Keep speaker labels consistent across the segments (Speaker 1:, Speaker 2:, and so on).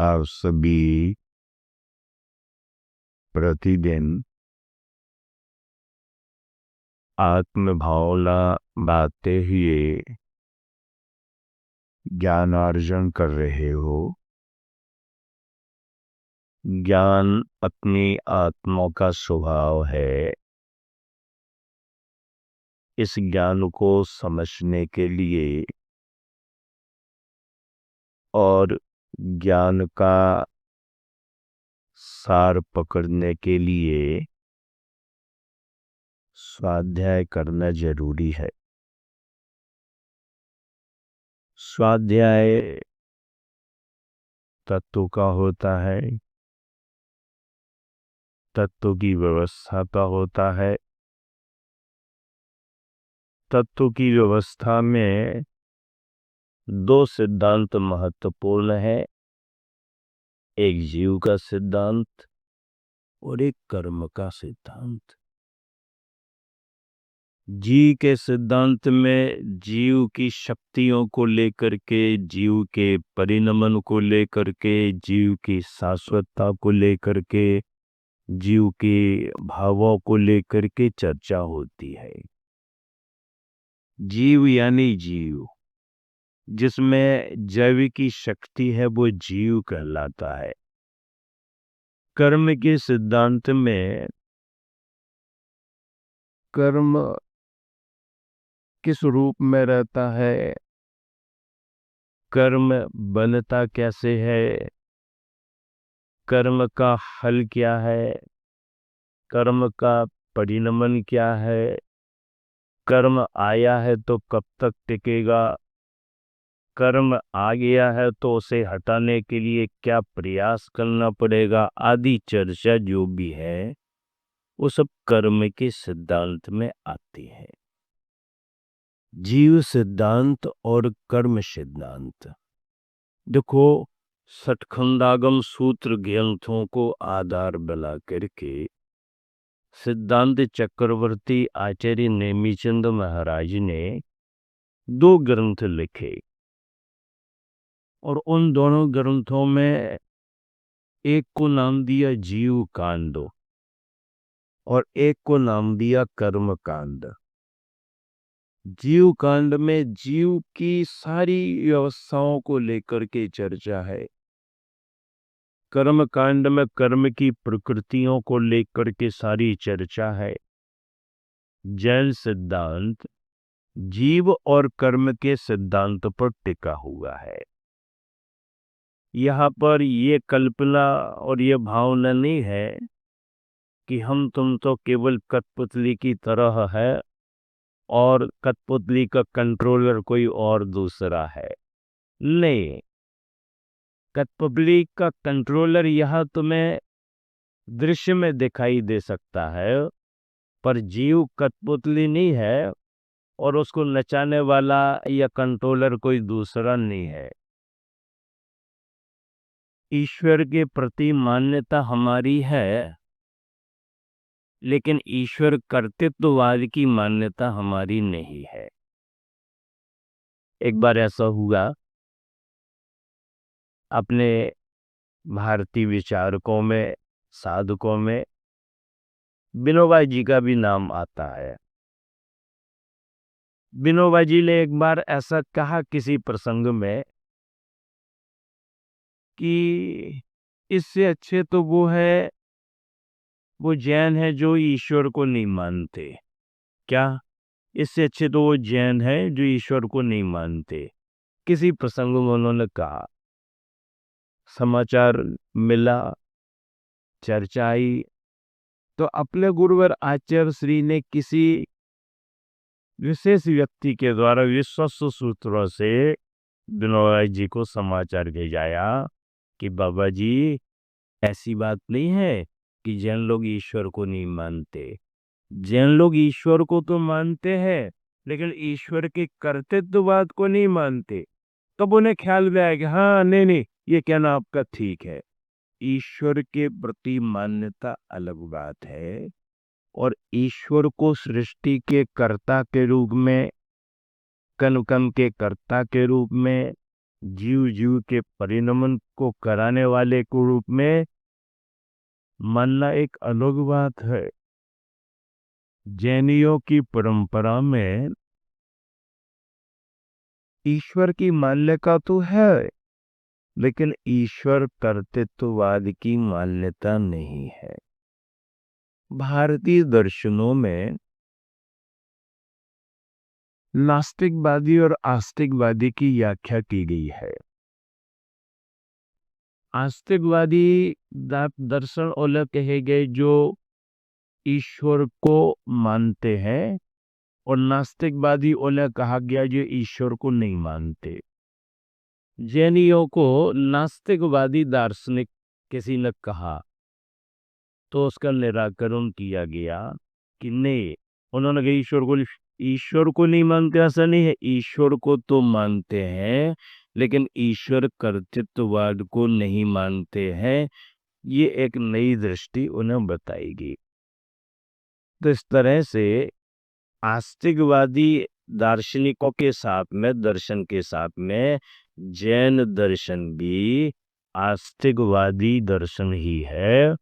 Speaker 1: आप सभी प्रतिदिन आत्मभावना बांटते हुए ज्ञानार्जन कर रहे हो। ज्ञान अपनी आत्मा का स्वभाव है। इस ज्ञान को समझने के लिए और ज्ञान का सार पकड़ने के लिए स्वाध्याय करना जरूरी है। स्वाध्याय तत्व का होता है, तत्व की व्यवस्था का होता है। तत्व की व्यवस्था में दो सिद्धांत महत्वपूर्ण है, एक जीव का सिद्धांत और एक कर्म का सिद्धांत। जीव के सिद्धांत में जीव की शक्तियों को लेकर के, जीव के परिणमन को लेकर के, जीव की शाश्वतता को लेकर के, जीव के भावों को लेकर के चर्चा होती है। जीव यानी जीव, जिसमें जैविक की शक्ति है, वो जीव कहलाता है। कर्म के सिद्धांत में कर्म किस रूप में रहता है, कर्म बनता कैसे है, कर्म का फल क्या है, कर्म का परिणमन क्या है, कर्म आया है तो कब तक टिकेगा, कर्म आ गया है तो उसे हटाने के लिए क्या प्रयास करना पड़ेगा, आदि चर्चा जो भी है वो सब कर्म के सिद्धांत में आती है। जीव सिद्धांत और कर्म सिद्धांत, देखो, सटखंडागम सूत्र ग्रंथों को आधार बना करके सिद्धांत चक्रवर्ती आचार्य नेमिचंद महाराज ने दो ग्रंथ लिखे और उन दोनों ग्रंथों में एक को नाम दिया जीव कांड और एक को नाम दिया कर्म कांड। जीव कांड में जीव की सारी व्यवस्थाओं को लेकर के चर्चा है। कर्म कांड में कर्म की प्रकृतियों को लेकर के सारी चर्चा है। जैन सिद्धांत जीव और कर्म के सिद्धांत पर टिका हुआ है। यहाँ पर ये कल्पना और ये भावना नहीं है कि हम तुम तो केवल कठपुतली की तरह है और कठपुतली का कंट्रोलर कोई और दूसरा है। नहीं, कठपुतली का कंट्रोलर यह तुम्हें दृश्य में दिखाई दे सकता है, पर जीव कठपुतली नहीं है और उसको नचाने वाला या कंट्रोलर कोई दूसरा नहीं है। ईश्वर के प्रति मान्यता हमारी है, लेकिन ईश्वर कर्तृत्ववाद की मान्यता हमारी नहीं है। एक बार ऐसा हुआ, अपने भारतीय विचारकों में, साधकों में विनोबा जी का भी नाम आता है। विनोबा जी ने एक बार ऐसा कहा किसी प्रसंग में कि इससे अच्छे तो वो जैन है जो ईश्वर को नहीं मानते। क्या? इससे अच्छे तो वो जैन है जो ईश्वर को नहीं मानते। किसी प्रसंग में उन्होंने कहा, समाचार मिला, चर्चा आई, तो अपने गुरुवर आचार्य श्री ने किसी विशेष व्यक्ति के द्वारा विश्वस्त सूत्रों से विनोबा जी को समाचार भेजाया कि बाबा जी, ऐसी बात नहीं है कि जैन लोग ईश्वर को नहीं मानते। जैन लोग ईश्वर को तो मानते हैं, लेकिन ईश्वर के कर्तृत्ववाद को नहीं मानते। तब उन्हें ख्याल में आया कि हाँ, नहीं, ये कहना आपका ठीक है। ईश्वर के प्रति मान्यता अलग बात है और ईश्वर को सृष्टि के कर्ता के रूप में, कण कण के कर्ता के रूप में, जीव जीव के परिणमन को कराने वाले के रूप में मानना एक अलग बात है। जैनियों की परंपरा में ईश्वर की मान्यता तो है, लेकिन ईश्वर कर्तृत्ववाद की मान्यता नहीं है। भारतीय दर्शनों में नास्तिकवादी और आस्तिकवादी की व्याख्या की गई है। आस्तिकवादी दर्शन ओले कहे गए जो ईश्वर को मानते हैं, और नास्तिकवादी ओले कहा गया जो ईश्वर को नहीं मानते। जैनियों को नास्तिकवादी दार्शनिक किसी ने कहा तो उसका निराकरण किया गया कि नहीं, उन्होंने कहा ईश्वर को नहीं मानते, ऐसा नहीं है, ईश्वर को तो मानते हैं लेकिन ईश्वर कर्तृत्ववाद को नहीं मानते हैं। ये एक नई दृष्टि उन्हें बताएगी। तो इस तरह से आस्तिकवादी दार्शनिकों के साथ में, दर्शन के साथ में, जैन दर्शन भी आस्तिकवादी दर्शन ही है।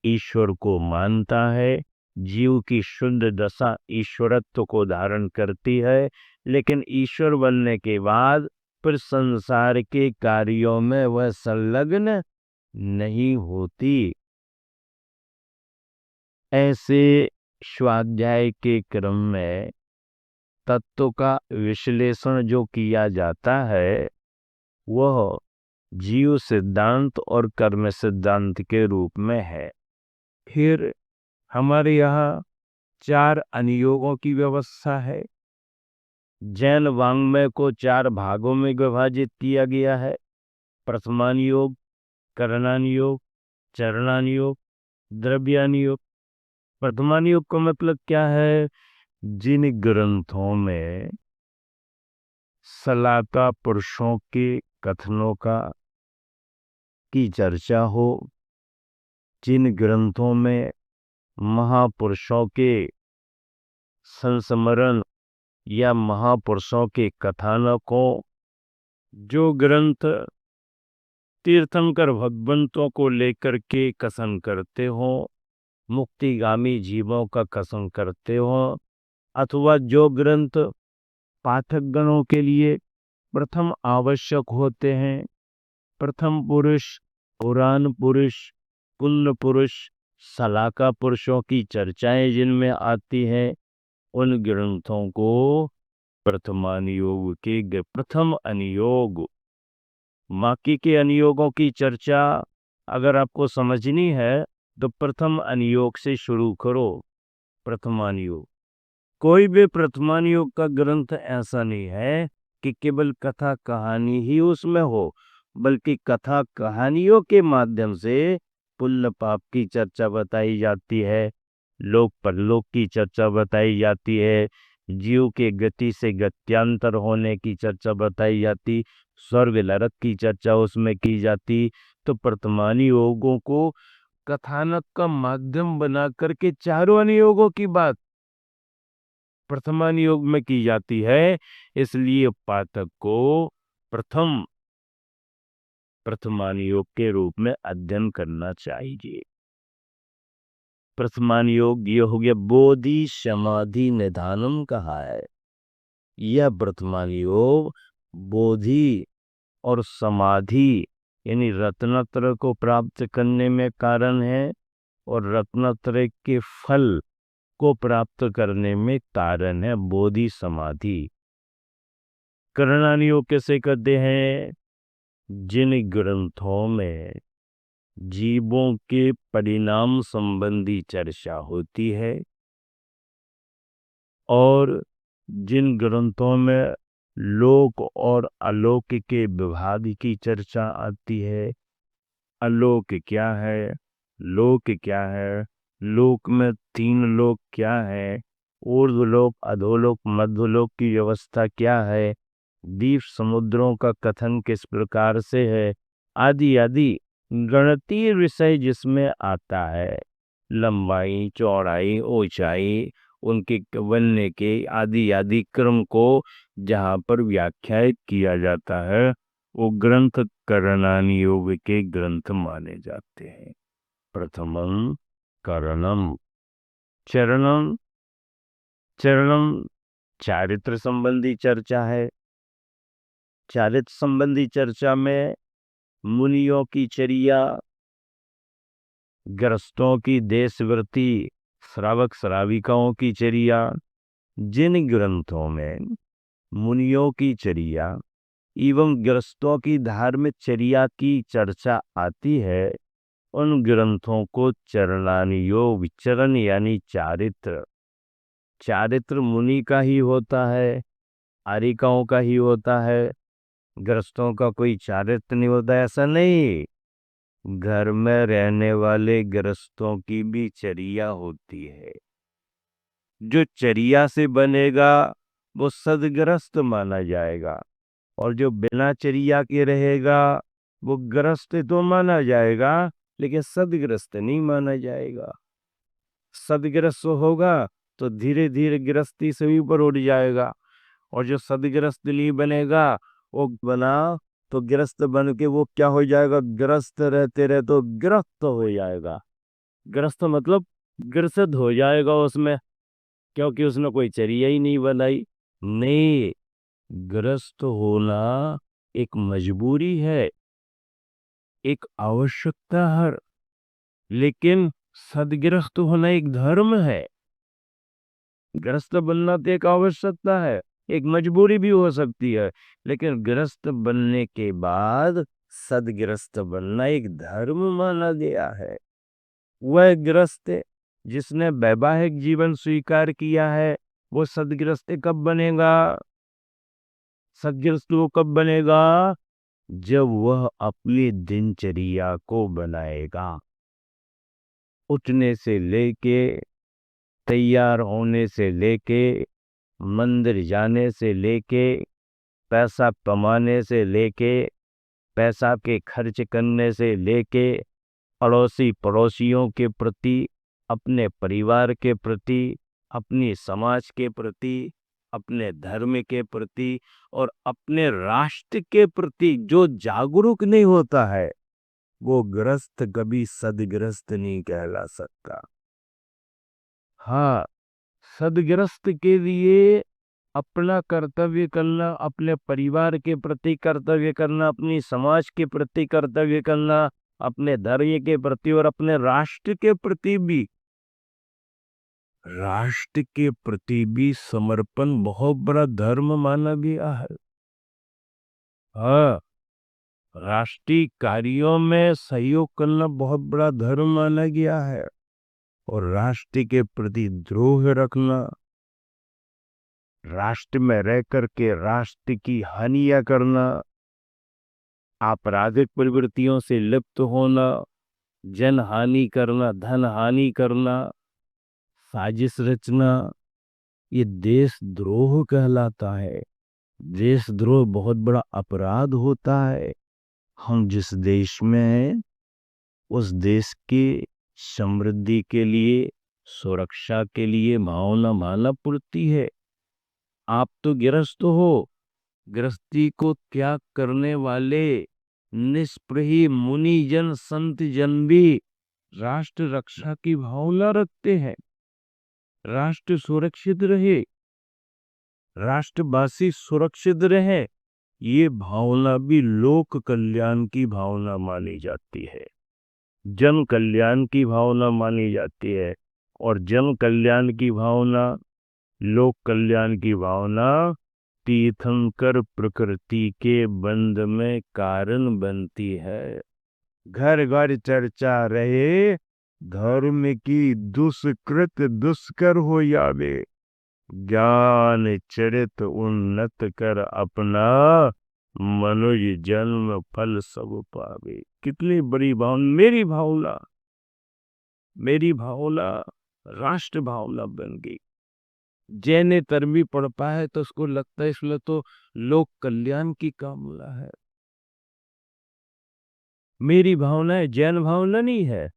Speaker 1: ईश्वर को मानता है, जीव की शुद्ध दशा ईश्वरत्व को धारण करती है, लेकिन ईश्वर बनने के बाद फिर संसार के कार्यों में वह संलग्न नहीं होती। ऐसे स्वाध्याय के क्रम में तत्व का विश्लेषण जो किया जाता है वह जीव सिद्धांत और कर्म सिद्धांत के रूप में है। फिर हमारे यहाँ 4 अनुयोगों की व्यवस्था है। जैन वाङ्मय को 4 भागों में विभाजित किया गया है। प्रथमानुयोग, करणानुयोग, चरणानुयोग, द्रव्यानुयोग। प्रथमानुयोग का मतलब क्या है? जिन ग्रंथों में सलाका पुरुषों के कथनों की चर्चा हो, जिन ग्रंथों में महापुरुषों के संस्मरण या महापुरुषों के कथानकों, जो ग्रंथ तीर्थंकर भगवंतों को लेकर के कथन करते हो, मुक्तिगामी जीवों का कथन करते हो, अथवा जो ग्रंथ पाठकगणों के लिए प्रथम आवश्यक होते हैं, प्रथम पुरुष, पुराण पुरुष, पुण्य पुरुष, सलाका पुरुषों की चर्चाएं जिनमें आती हैं, उन ग्रंथों को प्रथम अनुयोग। बाकी के अनुयोगों की चर्चा अगर आपको समझनी है तो प्रथम अनुयोग से शुरू करो। प्रथमानुयोग, कोई भी प्रथमानुयोग का ग्रंथ ऐसा नहीं है कि केवल कथा कहानी ही उसमें हो, बल्कि कथा कहानियों के माध्यम से पुण्य पाप की चर्चा बताई जाती है, लोक परलोक की चर्चा बताई जाती है, जीव के गति से गत्यांतर होने की चर्चा बताई जाती, स्वर्ग नरक की चर्चा उसमें की जाती। तो प्रथमानुयोगों को कथानक का माध्यम बना करके 4 अनुयोगों की बात प्रथमानुयोग में की जाती है। इसलिए पाठक को प्रथमानुयोग के रूप में अध्ययन करना चाहिए। प्रथमानुयोग ये हो गया, बोधि समाधि निधानम कहा है। यह प्रथमानुयोग बोधि और समाधि यानी रत्नत्रय को प्राप्त करने में कारण है, और रत्नत्रय के फल को प्राप्त करने में कारण है बोधि समाधि। करणानुयोग कैसे कहते हैं? जिन ग्रंथों में जीवों के परिणाम संबंधी चर्चा होती है, और जिन ग्रंथों में लोक और अलोक के विभाग की चर्चा आती है। अलोक क्या है, लोक क्या है, लोक में 3 लोक क्या है, ऊर्ध्वलोक, अधोलोक, मध्यलोक की व्यवस्था क्या है, द्वीप समुद्रों का कथन किस प्रकार से है, आदि आदि गणितीय विषय जिसमें आता है, लंबाई, चौड़ाई, ऊंचाई, उनके बनने के आदि आदि क्रम को जहाँ पर व्याख्यायित किया जाता है, वो ग्रंथ करणानि योग के ग्रंथ माने जाते हैं। प्रथमम करणम, चरणम, चरणम चारित्र संबंधी चर्चा है। चारित्र संबंधी चर्चा में मुनियों की चर्या, गृहस्थों की देशवृत्ति, श्रावक श्राविकाओं की चर्या, जिन ग्रंथों में मुनियों की चर्या एवं गृहस्थों की धार्मिक चर्या की चर्चा आती है, उन ग्रंथों को चरणानियोग, चरण यानी चारित्र, चारित्र मुनि का ही होता है, आरिकाओं का ही होता है, गृहस्थों का कोई चारित्र नहीं होता, ऐसा नहीं। घर में रहने वाले गृहस्थों की भी चर्या होती है। जो चर्या से बनेगा वो सदगृहस्थ माना जाएगा, और जो बिना चर्या के रहेगा वो गृहस्थ तो माना जाएगा लेकिन सदगृहस्थ नहीं माना जाएगा। सदगृहस्थ होगा तो धीरे धीरे गृहस्थी से ऊपर उठ जाएगा, और जो सदगृहस्थ नहीं बनेगा वो बना तो गृहस्थ बन के वो क्या हो जाएगा, ग्रस्त रहते रहे तो ग्रस्त हो जाएगा। ग्रस्त मतलब ग्रसित हो जाएगा उसमें, क्योंकि उसने कोई चर्या ही नहीं बनाई। नहीं, ग्रस्त होना एक मजबूरी है, एक आवश्यकता है, लेकिन सदगृहस्थ होना एक धर्म है। गृहस्थ बनना तो एक आवश्यकता है, एक मजबूरी भी हो सकती है, लेकिन गृहस्थ बनने के बाद सदगृहस्थ बनना एक धर्म माना गया है। वह गृहस्थ जिसने वैवाहिक जीवन स्वीकार किया है वो सदगृहस्थ कब बनेगा? सदगृहस्थ वो कब बनेगा? जब वह अपनी दिनचर्या को बनाएगा। उठने से लेके, तैयार होने से लेके, मंदिर जाने से लेके, पैसा कमाने से लेके, पैसा के खर्च करने से लेके, अड़ोसी पड़ोसियों के प्रति, अपने परिवार के प्रति, अपनी समाज के प्रति, अपने धर्म के प्रति और अपने राष्ट्र के प्रति जो जागरूक नहीं होता है वो गृहस्थ कभी सदगृहस्थ नहीं कहला सकता। हाँ, सदगृहस्थ के लिए अपना कर्तव्य करना, अपने परिवार के प्रति कर्तव्य करना, अपनी समाज के प्रति कर्तव्य करना, अपने धर्म के प्रति और अपने राष्ट्र के प्रति भी, राष्ट्र के प्रति भी समर्पण बहुत बड़ा धर्म माना गया है। हाँ, राष्ट्रीय कार्यों में सहयोग करना बहुत बड़ा धर्म माना गया है, और राष्ट्र के प्रति द्रोह रखना, राष्ट्र में रह करके राष्ट्र की हानियां करना, आपराधिक प्रवृत्तियों से लिप्त होना, जन हानि करना, धन हानि करना, साजिश रचना, ये देशद्रोह कहलाता है। देशद्रोह बहुत बड़ा अपराध होता है। हम जिस देश में हैं उस देश की समृद्धि के लिए, सुरक्षा के लिए भावना मानना पड़ती है। आप तो गृहस्थ हो, गृहस्थी को त्याग करने वाले निष्प्रही मुनिजन संत जन भी राष्ट्र रक्षा की भावना रखते हैं। राष्ट्र सुरक्षित रहे, राष्ट्रवासी सुरक्षित रहे, ये भावना भी लोक कल्याण की भावना मानी जाती है, जन कल्याण की भावना मानी जाती है। और जन कल्याण की भावना, लोक कल्याण की भावना तीर्थंकर प्रकृति के बंध में कारण बनती है। घर घर चर्चा रहे, धर्म की दुष्कृत दुष्कर हो जावे, ज्ञान चरित उन्नत कर अपना, मनुज जन्म फल सब पावे। कितनी बड़ी भावना, मेरी भावना, मेरी भावना राष्ट्र भावना बन गई। जैन धर्म भी पढ़ पाए तो उसको लगता है इसमें तो लोक कल्याण की कामना है। मेरी भावना है, जैन भावना नहीं है।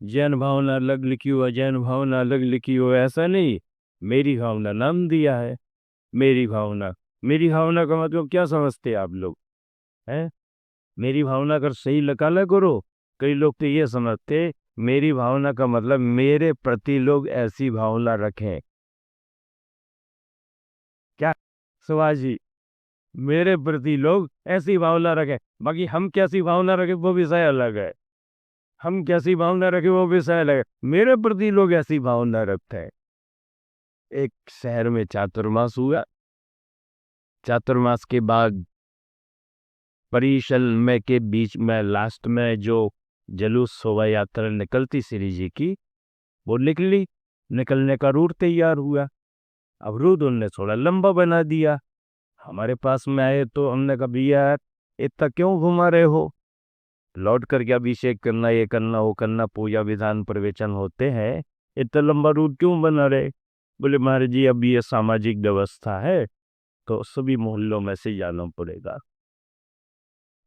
Speaker 1: जैन भावना अलग लिखी हो, जैन भावना अलग लिखी हो, ऐसा नहीं। मेरी भावना नाम दिया है। मेरी भावना, मेरी भावना का मतलब क्या समझते हैं आप लोग? है। मेरी भावना अगर सही निकाला करो, कई लोग तो ये समझते मेरी भावना का मतलब मेरे प्रति लोग ऐसी भावना रखें। क्या सुभाष जी, मेरे प्रति लोग ऐसी भावना रखें, बाकी हम कैसी भावना रखें वो विषय अलग है। हम कैसी भावना रखें वो विषय अलग है, मेरे प्रति लोग ऐसी भावना रखते हैं। एक शहर में चातुर्मास हुआ। चातुर्मास के बाद परिसल में के बीच में लास्ट में जो जलूस शोभा यात्रा निकलती श्री जी की, वो निकली। निकलने का रूट तैयार हुआ। अब रूट उनने थोड़ा लंबा बना दिया। हमारे पास में आए तो हमने कहा भैया इतना क्यों घुमा रहे हो, लौट करके अभिषेक करना, ये करना, वो करना, पूजा विधान प्रवचन होते हैं, इतना लंबा रूट क्यों बना रहे। बोले महाराज जी अब ये सामाजिक व्यवस्था है तो सभी मोहल्लों में से जाना पड़ेगा।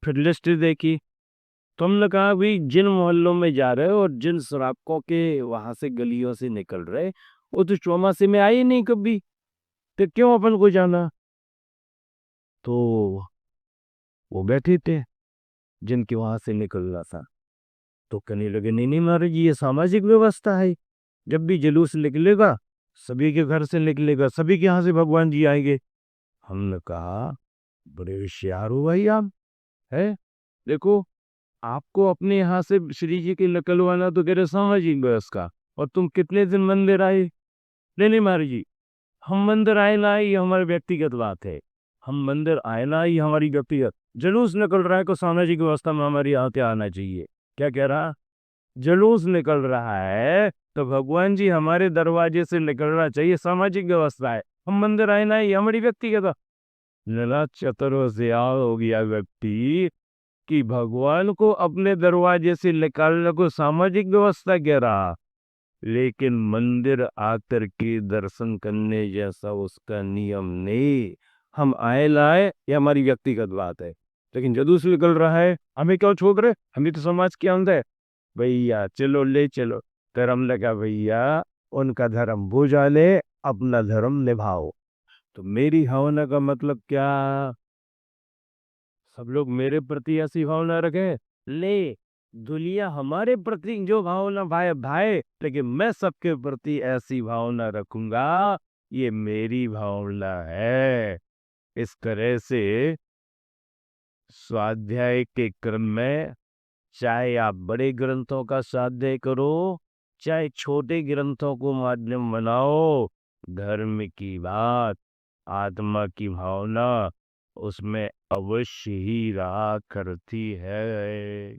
Speaker 1: फिर लिस्ट देखी तो हमने कहा भाई जिन मोहल्लों में जा रहे हो और जिन शराबकों के वहां से गलियों से निकल रहे, वो तो चौमासे में आए नहीं कभी, तो क्यों अपन को जाना। तो वो बैठे थे जिनके वहां से निकलना था, तो कहने लगे नहीं नहीं महाराज जी ये सामाजिक व्यवस्था है, जब भी जुलूस निकलेगा सभी के घर से निकलेगा, सभी के यहाँ से भगवान जी आएंगे। हमने कहा बड़े होशियार हो भाई आप, है देखो आपको अपने यहाँ से श्री जी की निकलवाना तो कह रहे सामाजिक व्यवस्था, और तुम कितने दिन मंदिर आए। नहीं नहीं महाराज जी, हम मंदिर आए ना आए ये हमारी व्यक्तिगत बात है, हम मंदिर आए ना ये हमारी व्यक्तिगत, जुलूस निकल रहा है तो सामाजिक व्यवस्था में हमारी यहाँ पे आना चाहिए। क्या कह रहा, जुलूस निकल रहा है तो भगवान जी हमारे दरवाजे से निकलना चाहिए, सामाजिक व्यवस्था है, हम मंदिर आए ना ये हमारी व्यक्तिगत। लला चतुर होशियार हो गया व्यक्ति कि भगवान को अपने दरवाजे से निकालने को सामाजिक व्यवस्था कह रहा, लेकिन मंदिर आकर के दर्शन करने जैसा उसका नियम नहीं। हम आए लाए ये हमारी व्यक्तिगत बात है, लेकिन जुलूस निकल रहा है हमें क्यों छोड़ रहे, हमें तो समाज के अंदर है। भैया चलो ले चलो, धर्म लगा भैया, उनका धर्म वो जाने, अपना धर्म निभाओ। तो मेरी भावना का मतलब क्या, सब लोग मेरे प्रति ऐसी भावना रखें, ले दुनिया हमारे प्रति जो भावना भाई भाई, लेकिन मैं सबके प्रति ऐसी भावना रखूंगा, ये मेरी भावना है। इस तरह से स्वाध्याय के क्रम में चाहे आप बड़े ग्रंथों का स्वाध्याय करो, चाहे छोटे ग्रंथों को माध्यम बनाओ, धर्म की बात, आत्मा की भावना उसमें अवश्य ही रहा करती है।